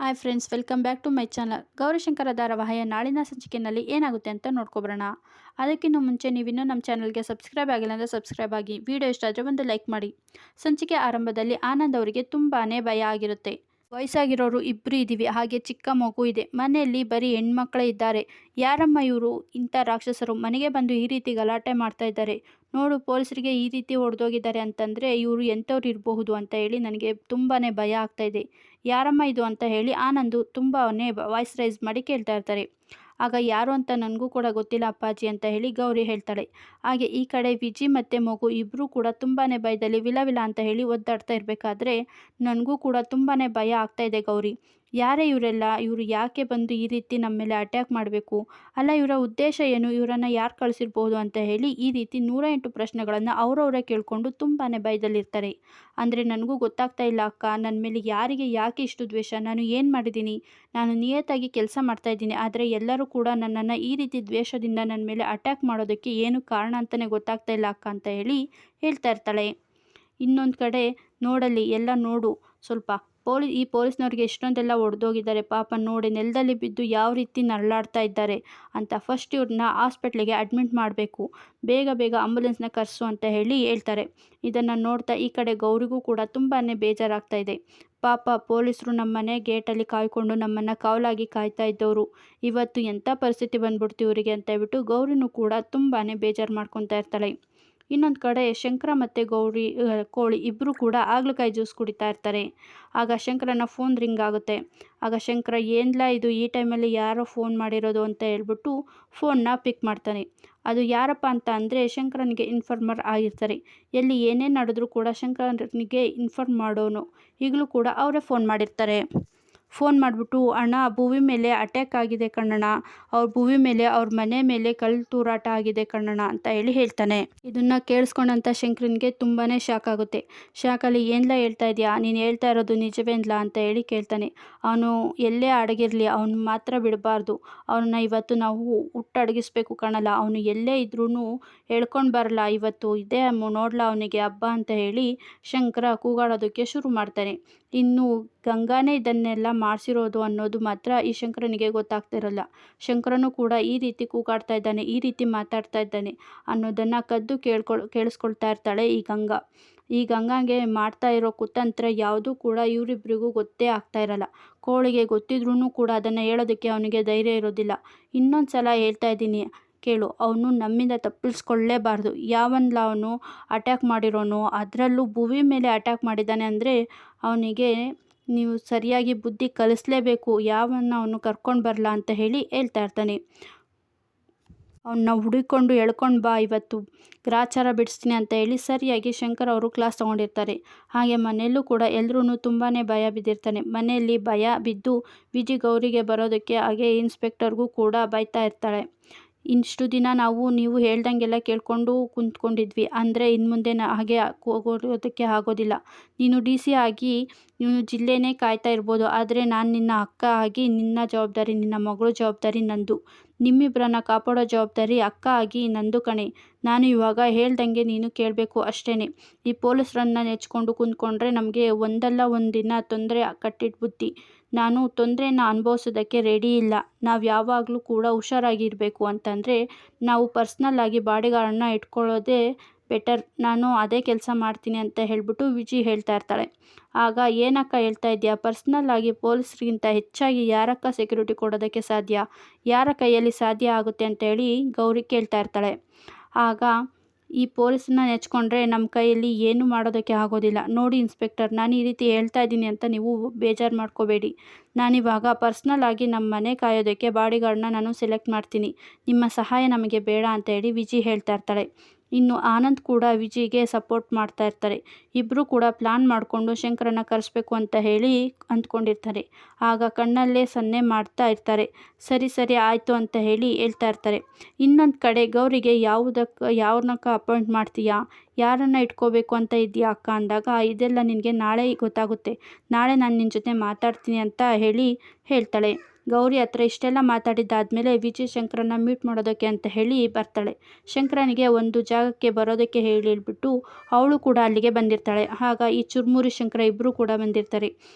Hi friends, welcome back to my channel. Gaurishankara ಧಾರಾವಾಹಿಯ ನಾಳಿನ ಸಂಚಿಕೆಯಲ್ಲಿ ಏನಾಗುತ್ತೆ ಅಂತ ನೋಡ್ಕೊಬರೋಣ. ಅದಕ್ಕಿಂತ ಮುಂಚೆ ನೀವಿನ್ನೂ ನಮ್ಮ ಚಾನಲ್ಗೆ ಸಬ್ಸ್ಕ್ರೈಬ್ ಆಗಿಲ್ಲ ಅಂದರೆ ಸಬ್ಸ್ಕ್ರೈಬ್ ಆಗಿ. ವಿಡಿಯೋ ಇಷ್ಟ ಆದರೆ ಒಂದು ಲೈಕ್ ಮಾಡಿ. ಸಂಚಿಕೆ ಆರಂಭದಲ್ಲಿ ಆನಂದ್ ಅವರಿಗೆ ತುಂಬಾ ಭಯ ಆಗಿರುತ್ತೆ. ವಯಸ್ಸಾಗಿರೋರು ಇಬ್ಬರು ಇದ್ದೀವಿ, ಹಾಗೆ ಚಿಕ್ಕ ಮಗು ಇದೆ. ಮನೆಯಲ್ಲಿ ಬರೀ ಹೆಣ್ಮಕ್ಳೇ ಇದ್ದಾರೆ. ಯಾರಮ್ಮ ಇವರು? ಇಂಥ ರಾಕ್ಷಸರು ಮನೆಗೆ ಬಂದು ಈ ರೀತಿ ಗಲಾಟೆ ಮಾಡ್ತಾ ಇದ್ದಾರೆ. ನೋಡು, ಪೊಲೀಸರಿಗೆ ಈ ರೀತಿ ಹೊಡೆದೋಗಿದ್ದಾರೆ ಅಂತಂದರೆ ಇವರು ಎಂಥವ್ರು ಇರಬಹುದು ಅಂತ ಹೇಳಿ ನನಗೆ ತುಂಬಾ ಭಯ ಆಗ್ತಾ ಇದೆ. ಯಾರಮ್ಮ ಇದು ಅಂತ ಹೇಳಿ ಆನಂದು ತುಂಬಾ ವಾಯ್ಸ್ ರೈಸ್ ಮಾಡಿ ಕೇಳ್ತಾ ಇರ್ತಾರೆ. ಆಗ ಯಾರು ಅಂತ ನನಗೂ ಕೂಡ ಗೊತ್ತಿಲ್ಲ ಅಪ್ಪಾಜಿ ಅಂತ ಹೇಳಿ ಗೌರಿ ಹೇಳ್ತಾಳೆ. ಹಾಗೆ ಈ ಕಡೆ ವಿಜಿ ಮತ್ತು ಮಗು ಇಬ್ಬರೂ ಕೂಡ ತುಂಬಾ ಭಯದಲ್ಲಿ ವಿಲ ವಿಲ ಅಂತ ಹೇಳಿ ಒದ್ದಾಡ್ತಾ ಇರಬೇಕಾದ್ರೆ ನನಗೂ ಕೂಡ ತುಂಬಾ ಭಯ ಆಗ್ತಾ ಇದೆ. ಗೌರಿ, ಯಾರೇ ಇವರೆಲ್ಲ? ಇವರು ಯಾಕೆ ಬಂದು ಈ ರೀತಿ ನಮ್ಮ ಮೇಲೆ ಅಟ್ಯಾಕ್ ಮಾಡಬೇಕು? ಅಲ್ಲ, ಇವರ ಉದ್ದೇಶ ಏನು? ಇವರನ್ನು ಯಾರು ಕಳಿಸಿರ್ಬೋದು ಅಂತ ಹೇಳಿ ಈ ರೀತಿ 108 ಪ್ರಶ್ನೆಗಳನ್ನು ಅವರವರೇ ಕೇಳಿಕೊಂಡು ತುಂಬಾ ಭಯದಲ್ಲಿರ್ತಾರೆ. ಅಂದರೆ ನನಗೂ ಗೊತ್ತಾಗ್ತಾ ಇಲ್ಲ ಅಕ್ಕ, ನನ್ನ ಮೇಲೆ ಯಾರಿಗೆ ಯಾಕೆ ಇಷ್ಟು ದ್ವೇಷ? ನಾನು ಏನು ಮಾಡಿದ್ದೀನಿ? ನಾನು ನಿಯತ್ತಾಗಿ ಕೆಲಸ ಮಾಡ್ತಾಯಿದ್ದೀನಿ, ಆದರೆ ಎಲ್ಲರೂ ಕೂಡ ನನ್ನನ್ನು ಈ ರೀತಿ ದ್ವೇಷದಿಂದ ನನ್ನ ಮೇಲೆ ಅಟ್ಯಾಕ್ ಮಾಡೋದಕ್ಕೆ ಏನು ಕಾರಣ ಅಂತಲೇ ಗೊತ್ತಾಗ್ತಾ ಇಲ್ಲ ಅಕ್ಕ ಅಂತ ಹೇಳಿ ಹೇಳ್ತಾ ಇರ್ತಾಳೆ. ಇನ್ನೊಂದು ಕಡೆ ನೋಡಲ್ಲಿ ಎಲ್ಲ ನೋಡು ಸ್ವಲ್ಪ, ಈ ಪೊಲೀಸ್ನವ್ರಿಗೆ ಎಷ್ಟೊಂದೆಲ್ಲ ಹೊಡೆದೋಗಿದ್ದಾರೆ ಪಾಪ, ನೋಡಿ ನೆಲದಲ್ಲಿ ಬಿದ್ದು ಯಾವ ರೀತಿ ನರಳಾಡ್ತಾ ಇದ್ದಾರೆ ಅಂತ. ಫಸ್ಟ್ ಇವ್ರನ್ನ ಹಾಸ್ಪಿಟ್ಲಿಗೆ ಅಡ್ಮಿಟ್ ಮಾಡಬೇಕು, ಬೇಗ ಬೇಗ ಆಂಬುಲೆನ್ಸ್ನ ಕರೆಸು ಅಂತ ಹೇಳಿ ಹೇಳ್ತಾರೆ. ಇದನ್ನು ನೋಡ್ತಾ ಈ ಕಡೆ ಗೌರಿಗೂ ಕೂಡ ತುಂಬಾ ಬೇಜಾರಾಗ್ತಾ ಇದೆ. ಪಾಪ ಪೊಲೀಸರು ನಮ್ಮ ಮನೆ ಗೇಟಲ್ಲಿ ಕಾಯ್ಕೊಂಡು ನಮ್ಮನ್ನು ಕಾವಲಾಗಿ ಕಾಯ್ತಾ ಇದ್ದವರು, ಇವತ್ತು ಎಂಥ ಪರಿಸ್ಥಿತಿ ಬಂದ್ಬಿಡ್ತು ಇವರಿಗೆ ಅಂತ ಹೇಳ್ಬಿಟ್ಟು ಗೌರಿನೂ ಕೂಡ ತುಂಬಾ ಬೇಜಾರು ಮಾಡ್ಕೊತಾ ಇರ್ತಾಳೆ. ಇನ್ನೊಂದು ಕಡೆ ಶಂಕರ ಮತ್ತು ಕೋಳಿ ಇಬ್ಬರು ಕೂಡ ಹಾಗಲಕಾಯಿ ಜ್ಯೂಸ್ ಕುಡಿತಾ ಇರ್ತಾರೆ. ಆಗ ಶಂಕರನ ಫೋನ್ ರಿಂಗ್ ಆಗುತ್ತೆ. ಆಗ ಶಂಕರ, ಏನ್ಲ ಇದು ಈ ಟೈಮಲ್ಲಿ ಯಾರೋ ಫೋನ್ ಮಾಡಿರೋದು ಅಂತ ಹೇಳ್ಬಿಟ್ಟು ಫೋನ್ನ ಪಿಕ್ ಮಾಡ್ತಾನೆ. ಅದು ಯಾರಪ್ಪ ಅಂತ ಅಂದರೆ ಶಂಕರನಿಗೆ ಇನ್ಫಾರ್ಮರ್ ಆಗಿರ್ತಾರೆ. ಎಲ್ಲಿ ಏನೇನು ನಡೆದ್ರೂ ಕೂಡ ಶಂಕರನಿಗೆ ಇನ್ಫಾರ್ಮ್ ಮಾಡೋನು. ಈಗಲೂ ಕೂಡ ಅವರೇ ಫೋನ್ ಮಾಡಿರ್ತಾರೆ. ಫೋನ್ ಮಾಡಿಬಿಟ್ಟು, ಅಣ್ಣ ಭುವಿ ಮೇಲೆ ಅಟ್ಯಾಕ್ ಆಗಿದೆ ಕಣ್ಣಣ್ಣ, ಅವ್ರ ಭುವಿ ಮೇಲೆ ಅವ್ರ ಮನೆ ಮೇಲೆ ಕಲ್ಲು ತೂರಾಟ ಆಗಿದೆ ಕಣ್ಣಣ್ಣ ಅಂತ ಹೇಳಿ ಹೇಳ್ತಾನೆ. ಇದನ್ನು ಕೇಳಿಸ್ಕೊಂಡಂಥ ಶಂಕರನಿಗೆ ತುಂಬಾ ಶಾಕ್ ಆಗುತ್ತೆ. ಶಾಕಲ್ಲಿ ಏನ್ಲ ಹೇಳ್ತಾ ಇದೆಯಾ, ನೀನು ಹೇಳ್ತಾ ಇರೋದು ನಿಜವೇನ್ಲ ಅಂತ ಹೇಳಿ ಕೇಳ್ತಾನೆ. ಅವನು ಎಲ್ಲೇ ಅಡಗಿರಲಿ ಅವನು ಮಾತ್ರ ಬಿಡಬಾರ್ದು, ಅವನನ್ನ ಇವತ್ತು ನಾವು ಹುಟ್ಟಡಗಿಸ್ಬೇಕು ಕಣಲ್ಲ, ಅವನು ಎಲ್ಲೇ ಇದ್ರೂ ಹೇಳ್ಕೊಂಡು ಬರಲ್ಲ, ಇವತ್ತು ಇದೇ ನೋಡ್ಲ ಅವನಿಗೆ ಹಬ್ಬ ಅಂತ ಹೇಳಿ ಶಂಕರ ಕೂಗಾಡೋದಕ್ಕೆ ಶುರು ಮಾಡ್ತಾನೆ. ಇನ್ನು ಗಂಗಾನೇ ಇದನ್ನೆಲ್ಲ ಮಾಡಿಸಿರೋದು ಅನ್ನೋದು ಮಾತ್ರ ಈ ಶಂಕರನಿಗೆ ಗೊತ್ತಾಗ್ತಿರಲ್ಲ. ಶಂಕರನು ಕೂಡ ಈ ರೀತಿ ಕೂಗಾಡ್ತಾ ಇದ್ದಾನೆ, ಈ ರೀತಿ ಮಾತಾಡ್ತಾ ಇದ್ದಾನೆ ಅನ್ನೋದನ್ನು ಕದ್ದು ಕೇಳಿಸ್ಕೊಳ್ತಾ ಇರ್ತಾಳೆ ಈ ಗಂಗಾಗೆ ಮಾಡ್ತಾ ಇರೋ ಕುತಂತ್ರ ಯಾವುದೂ ಕೂಡ ಇವರಿಬ್ಬರಿಗೂ ಗೊತ್ತೇ ಆಗ್ತಾ ಇರಲ್ಲ. ಕೋಳಿಗೆ ಗೊತ್ತಿದ್ರೂ ಕೂಡ ಅದನ್ನು ಹೇಳೋದಕ್ಕೆ ಅವನಿಗೆ ಧೈರ್ಯ ಇರೋದಿಲ್ಲ. ಇನ್ನೊಂದು ಸಲ ಹೇಳ್ತಾ ಇದ್ದೀನಿ ಕೇಳು, ಅವನು ನಮ್ಮಿಂದ ತಪ್ಪಿಸ್ಕೊಳ್ಳೇಬಾರ್ದು. ಯಾವನ್ಲ ಅವನು ಅಟ್ಯಾಕ್ ಮಾಡಿರೋನು, ಅದರಲ್ಲೂ ಭುವಿ ಮೇಲೆ ಅಟ್ಯಾಕ್ ಮಾಡಿದ್ದಾನೆ ಅಂದರೆ ಅವನಿಗೆ ನೀವು ಸರಿಯಾಗಿ ಬುದ್ಧಿ ಕಲಿಸ್ಲೇಬೇಕು, ಯಾವನ್ನ ಅವನು ಕರ್ಕೊಂಡು ಬರಲ್ಲ ಅಂತ ಹೇಳಿ ಹೇಳ್ತಾ ಇರ್ತಾನೆ. ಅವನ್ನ ಹುಡುಕೊಂಡು ಎಳ್ಕೊಂಡು ಬಾ, ಇವತ್ತು ಗ್ರಾಚಾರ ಬಿಡಿಸ್ತೀನಿ ಅಂತ ಹೇಳಿ ಸರಿಯಾಗಿ ಶಂಕರ್ ಅವರು ಕ್ಲಾಸ್ ತೊಗೊಂಡಿರ್ತಾರೆ. ಹಾಗೆ ಮನೆಯಲ್ಲೂ ಕೂಡ ಎಲ್ಲರೂ ತುಂಬಾ ಭಯ ಬಿದ್ದಿರ್ತಾನೆ. ಮನೆಯಲ್ಲಿ ಭಯ ಬಿದ್ದು ವಿಜಿ ಗೌರಿಗೆ ಬರೋದಕ್ಕೆ ಹಾಗೆ ಇನ್ಸ್ಪೆಕ್ಟರ್ಗೂ ಕೂಡ ಬೈತಾ ಇರ್ತಾಳೆ. ಇಷ್ಟು ದಿನ ನೀವು ಹೇಳ್ದಂಗೆಲ್ಲ ಕೇಳ್ಕೊಂಡು ಕುಂತ್ಕೊಂಡಿದ್ವಿ, ಅಂದರೆ ಇನ್ನು ಮುಂದೆ ಹಾಗೆ ಹೋಗೋದಕ್ಕೆ ಆಗೋದಿಲ್ಲ. ನೀನು DC ಆಗಿ ನೀನು ಜಿಲ್ಲೆನೇ ಕಾಯ್ತಾ ಇರ್ಬೋದು, ಆದರೆ ನಾನು ನಿನ್ನ ಅಕ್ಕ ಆಗಿ ನಿನ್ನ ಜವಾಬ್ದಾರಿ, ನಿನ್ನ ಮಗಳು ಜವಾಬ್ದಾರಿ ನಂದು. ನಿಮ್ಮಿಬ್ಬರನ್ನ ಕಾಪಾಡೋ ಜವಾಬ್ದಾರಿ ಅಕ್ಕ ಆಗಿ ನಂದು ಕಣೆ. ನಾನು ಇವಾಗ ಹೇಳ್ದಂಗೆ ನೀನು ಕೇಳಬೇಕು ಅಷ್ಟೇ. ಈ ಪೊಲೀಸರನ್ನ ನೆಚ್ಕೊಂಡು ಕುಂತ್ಕೊಂಡ್ರೆ ನಮಗೆ ಒಂದಲ್ಲ ಒಂದು ದಿನ ತೊಂದರೆ ಕಟ್ಟಿಟ್ಟು ಬುದ್ಧಿ. ನಾನು ತೊಂದರೆನ ಅನುಭವಿಸೋದಕ್ಕೆ ರೆಡಿ ಇಲ್ಲ. ನಾವು ಯಾವಾಗಲೂ ಕೂಡ ಹುಷಾರಾಗಿರಬೇಕು ಅಂತಂದರೆ ನಾವು ಪರ್ಸ್ನಲ್ಲಾಗಿ ಬಾಡಿಗಾರ್ಡನ್ನ ಇಟ್ಕೊಳ್ಳೋದೇ ಬೆಟರ್. ನಾನು ಅದೇ ಕೆಲಸ ಮಾಡ್ತೀನಿ ಅಂತ ಹೇಳ್ಬಿಟ್ಟು ವಿಜಿ ಹೇಳ್ತಾ ಇರ್ತಾಳೆ. ಆಗ ಏನಕ್ಕ ಹೇಳ್ತಾ ಇದೆಯಾ, ಪರ್ಸ್ನಲ್ಲಾಗಿ ಪೊಲೀಸ್ರಿಗಿಂತ ಹೆಚ್ಚಾಗಿ ಯಾರಕ್ಕ ಸೆಕ್ಯೂರಿಟಿ ಕೊಡೋದಕ್ಕೆ ಸಾಧ್ಯ, ಯಾರ ಕೈಯಲ್ಲಿ ಸಾಧ್ಯ ಆಗುತ್ತೆ ಅಂತ ಹೇಳಿ ಗೌರಿ ಕೇಳ್ತಾ ಇರ್ತಾಳೆ. ಆಗ ಈ ಪೊಲೀಸನ್ನ ನೆಚ್ಕೊಂಡ್ರೆ ನಮ್ಮ ಕೈಯಲ್ಲಿ ಏನು ಮಾಡೋದಕ್ಕೆ ಆಗೋದಿಲ್ಲ. ನೋಡಿ ಇನ್ಸ್ಪೆಕ್ಟರ್, ನಾನು ಈ ರೀತಿ ಹೇಳ್ತಾ ಇದ್ದೀನಿ ಅಂತ ನೀವು ಬೇಜಾರು ಮಾಡ್ಕೋಬೇಡಿ. ನಾನಿವಾಗ ಪರ್ಸ್ನಲ್ ಆಗಿ ನಮ್ಮ ಮನೆ ಕಾಯೋದಕ್ಕೆ ಬಾಡಿಗಾರ್ಡನ್ನ ನಾನು ಸೆಲೆಕ್ಟ್ ಮಾಡ್ತೀನಿ, ನಿಮ್ಮ ಸಹಾಯ ನಮಗೆ ಬೇಡ ಅಂತ ಹೇಳಿ ವಿಜಿ ಹೇಳ್ತಾ ಇರ್ತಾಳೆ. ಇನ್ನು ಆನಂದ್ ಕೂಡ ವಿಜಿಗೆ ಸಪೋರ್ಟ್ ಮಾಡ್ತಾ ಇರ್ತಾರೆ. ಇಬ್ಬರು ಕೂಡ ಪ್ಲಾನ್ ಮಾಡಿಕೊಂಡು ಶಂಕರನ ಕರೆಸ್ಬೇಕು ಅಂತ ಹೇಳಿ ಅಂದ್ಕೊಂಡಿರ್ತಾರೆ. ಆಗ ಕಣ್ಣಲ್ಲೇ ಸನ್ನೆ ಮಾಡ್ತಾ ಇರ್ತಾರೆ. ಸರಿ ಸರಿ ಆಯಿತು ಅಂತ ಹೇಳಿ ಹೇಳ್ತಾ ಇರ್ತಾರೆ. ಇನ್ನೊಂದು ಕಡೆ ಗೌರಿಗೆ ಯಾವ್ದಕ್ಕ ಅಪಾಯಿಂಟ್ ಮಾಡ್ತೀಯಾ, ಯಾರನ್ನು ಇಟ್ಕೋಬೇಕು ಅಂತ ಇದೆಯಾ ಅಕ್ಕ ಅಂದಾಗ, ಇದೆಲ್ಲ ನಿನಗೆ ನಾಳೆ ಗೊತ್ತಾಗುತ್ತೆ, ನಾಳೆ ನಾನು ನಿನ್ನ ಜೊತೆ ಮಾತಾಡ್ತೀನಿ ಅಂತ ಹೇಳಿ ಹೇಳ್ತಾಳೆ. ಗೌರಿ ಹತ್ರ ಇಷ್ಟೆಲ್ಲ ಮಾತಾಡಿದ್ದಾದಮೇಲೆ ವಿಜಿ ಶಂಕರನ್ನ ಮೀಟ್ ಮಾಡೋದಕ್ಕೆ ಅಂತ ಹೇಳಿ ಬರ್ತಾಳೆ. ಶಂಕರನಿಗೆ ಒಂದು ಜಾಗಕ್ಕೆ ಬರೋದಕ್ಕೆ ಹೇಳಿಬಿಟ್ಟು ಅವಳು ಕೂಡ ಅಲ್ಲಿಗೆ ಬಂದಿರ್ತಾಳೆ. ಆಗ ಈ ಚುರುಮುರಿ ಶಂಕರ ಇಬ್ಬರು ಕೂಡ ಬಂದಿರ್ತಾರೆ.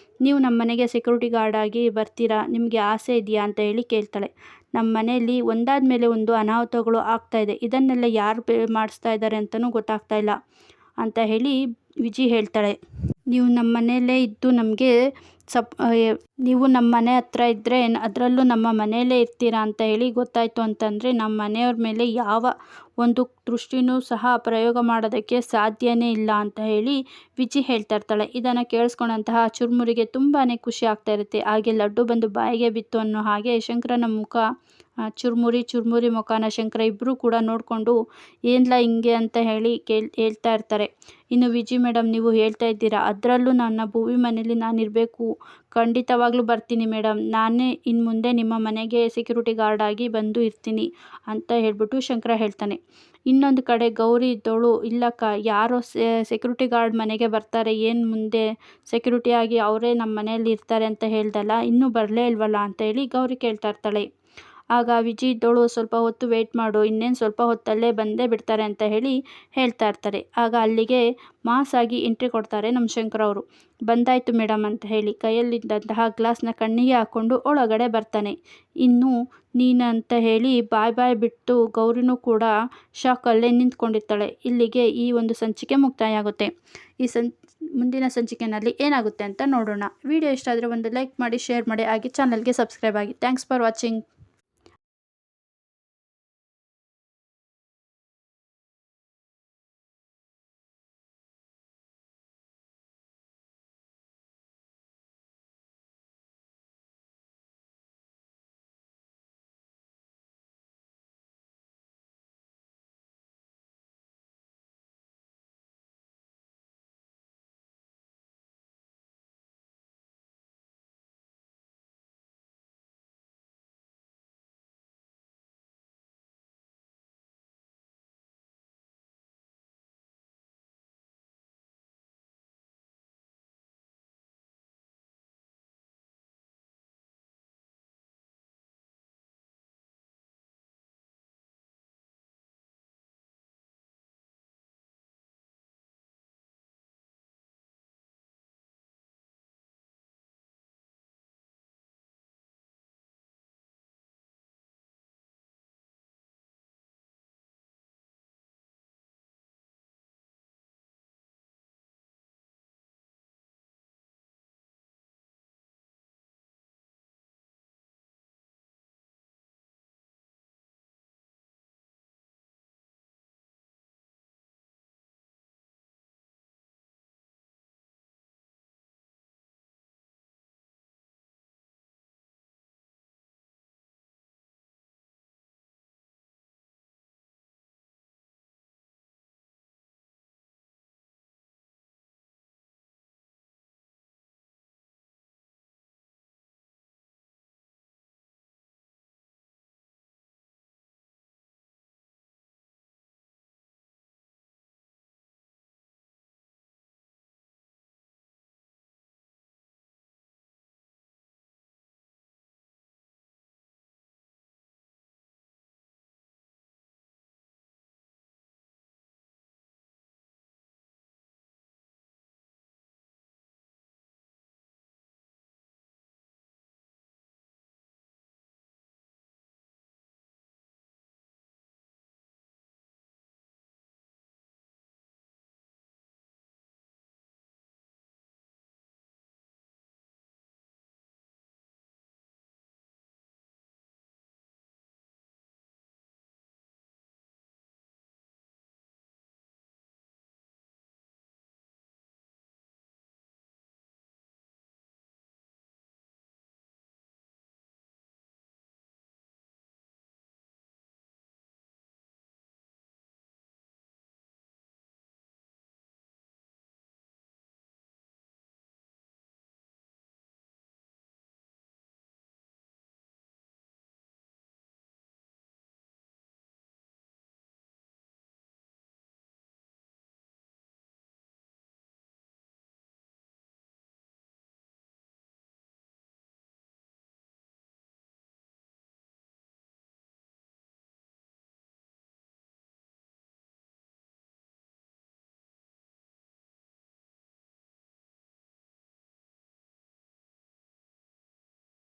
ನೀವು ನಮ್ಮ ಮನೆಗೆ ಸೆಕ್ಯೂರಿಟಿ ಗಾರ್ಡ್ ಆಗಿ ಬರ್ತೀರಾ, ನಿಮಗೆ ಆಸೆ ಇದೆಯಾ ಅಂತ ಹೇಳಿ ಕೇಳ್ತಾಳೆ. ನಮ್ಮ ಮನೆಯಲ್ಲಿ ಒಂದಾದ ಮೇಲೆ ಒಂದು ಅನಾಹುತಗಳು ಆಗ್ತಾ ಇದೆ, ಇದನ್ನೆಲ್ಲ ಯಾರು ಮಾಡಿಸ್ತಾ ಇದ್ದಾರೆ ಅಂತಲೂ ಗೊತ್ತಾಗ್ತಾ ಇಲ್ಲ ಅಂತ ಹೇಳಿ ವಿಜಿ ಹೇಳ್ತಾಳೆ. ನೀವು ನಮ್ಮ ಮನೆಯಲ್ಲೇ ಇದ್ದು ನಮಗೆ ನೀವು ನಮ್ಮ ಮನೆ ಹತ್ರ ಇದ್ದರೆ ಅದರಲ್ಲೂ ನಮ್ಮ ಮನೆಯಲ್ಲೇ ಇರ್ತೀರಾ ಅಂತ ಹೇಳಿ ಗೊತ್ತಾಯಿತು ಅಂತಂದರೆ ನಮ್ಮ ಮನೆಯವ್ರ ಮೇಲೆ ಯಾವ ಒಂದು ದೃಷ್ಟಿನೂ ಸಹ ಪ್ರಯೋಗ ಮಾಡೋದಕ್ಕೆ ಸಾಧ್ಯನೇ ಇಲ್ಲ ಅಂತ ಹೇಳಿ ವಿಜಿ ಹೇಳ್ತಾ ಇರ್ತಾಳೆ. ಇದನ್ನು ಕೇಳಿಸ್ಕೊಂಡಂತಹ ಚುರುಮುರಿಗೆ ತುಂಬಾ ಖುಷಿ ಆಗ್ತಾ ಇರುತ್ತೆ. ಹಾಗೆ ಲಡ್ಡು ಬಂದು ಬಾಯಿಗೆ ಬಿತ್ತು ಅನ್ನೋ ಹಾಗೆ ಶಂಕರನ ಮುಖ ಚುರುಮುರಿ ಮುಖಾನ ಶಂಕರ ಇಬ್ಬರೂ ಕೂಡ ನೋಡಿಕೊಂಡು ಏನ್ಲ ಹಿಂಗೆ ಅಂತ ಹೇಳಿ ಹೇಳ್ತಾ ಇರ್ತಾರೆ. ಇನ್ನು ವಿಜಿ ಮೇಡಮ್, ನೀವು ಹೇಳ್ತಾ ಇದ್ದೀರಾ, ಅದರಲ್ಲೂ ನನ್ನ ಭೂವಿ ಮನೇಲಿ ನಾನಿರಬೇಕು, ಖಂಡಿತವಾಗ್ಲೂ ಬರ್ತೀನಿ ಮೇಡಮ್, ನಾನೇ ಇನ್ನು ಮುಂದೆ ನಿಮ್ಮ ಮನೆಗೆ ಸೆಕ್ಯೂರಿಟಿ ಗಾರ್ಡ್ ಆಗಿ ಬಂದು ಇರ್ತೀನಿ ಅಂತ ಹೇಳ್ಬಿಟ್ಟು ಶಂಕರ ಹೇಳ್ತಾನೆ. ಇನ್ನೊಂದು ಕಡೆ ಗೌರಿ ಇದ್ದವಳು, ಇಲ್ಲಕ್ಕ, ಯಾರೋ ಸೆಕ್ಯೂರಿಟಿ ಗಾರ್ಡ್ ಮನೆಗೆ ಬರ್ತಾರೆ, ಏನು ಮುಂದೆ ಸೆಕ್ಯೂರಿಟಿ ಆಗಿ ಅವರೇ ನಮ್ಮ ಮನೆಯಲ್ಲಿ ಇರ್ತಾರೆ ಅಂತ ಹೇಳ್ದಲ್ಲ, ಇನ್ನೂ ಬರಲೇ ಇಲ್ವಲ್ಲ ಅಂತ ಹೇಳಿ ಗೌರಿ ಕೇಳ್ತಾ ಇರ್ತಾಳೆ. ಆಗ ವಿಜಿ ಇದ್ದವಳು, ಸ್ವಲ್ಪ ಹೊತ್ತು ವೆಯ್ಟ್ ಮಾಡು, ಇನ್ನೇನು ಸ್ವಲ್ಪ ಹೊತ್ತಲ್ಲೇ ಬಂದೇ ಬಿಡ್ತಾರೆ ಅಂತ ಹೇಳಿ ಹೇಳ್ತಾ ಇರ್ತಾರೆ. ಆಗ ಅಲ್ಲಿಗೆ ಮಾಸಾಗಿ ಎಂಟ್ರಿ ಕೊಡ್ತಾರೆ ನಮ್ಮ ಶಂಕರ ಅವರು. ಬಂದಾಯಿತು ಮೇಡಮ್ ಅಂತ ಹೇಳಿ ಕೈಯಲ್ಲಿದ್ದಂತಹ ಗ್ಲಾಸ್ನ ಕಣ್ಣಿಗೆ ಹಾಕ್ಕೊಂಡು ಒಳಗಡೆ ಬರ್ತಾನೆ. ಇನ್ನು ನೀನು ಅಂತ ಹೇಳಿ ಬಾಯ್ ಬಿಟ್ಟು ಗೌರಿನೂ ಕೂಡ ಶಾಕಲ್ಲೇ ನಿಂತ್ಕೊಂಡಿರ್ತಾಳೆ. ಇಲ್ಲಿಗೆ ಈ ಒಂದು ಸಂಚಿಕೆ ಮುಕ್ತಾಯ ಆಗುತ್ತೆ. ಈ ಮುಂದಿನ ಸಂಚಿಕೆಯಲ್ಲಿ ಏನಾಗುತ್ತೆ ಅಂತ ನೋಡೋಣ. ವಿಡಿಯೋ ಇಷ್ಟ ಆದರೆ ಒಂದು ಲೈಕ್ ಮಾಡಿ, ಶೇರ್ ಮಾಡಿ, ಹಾಗೆ ಚಾನಲ್ಗೆ ಸಬ್ಸ್ಕ್ರೈಬ್ ಆಗಿ. Thanks for watching.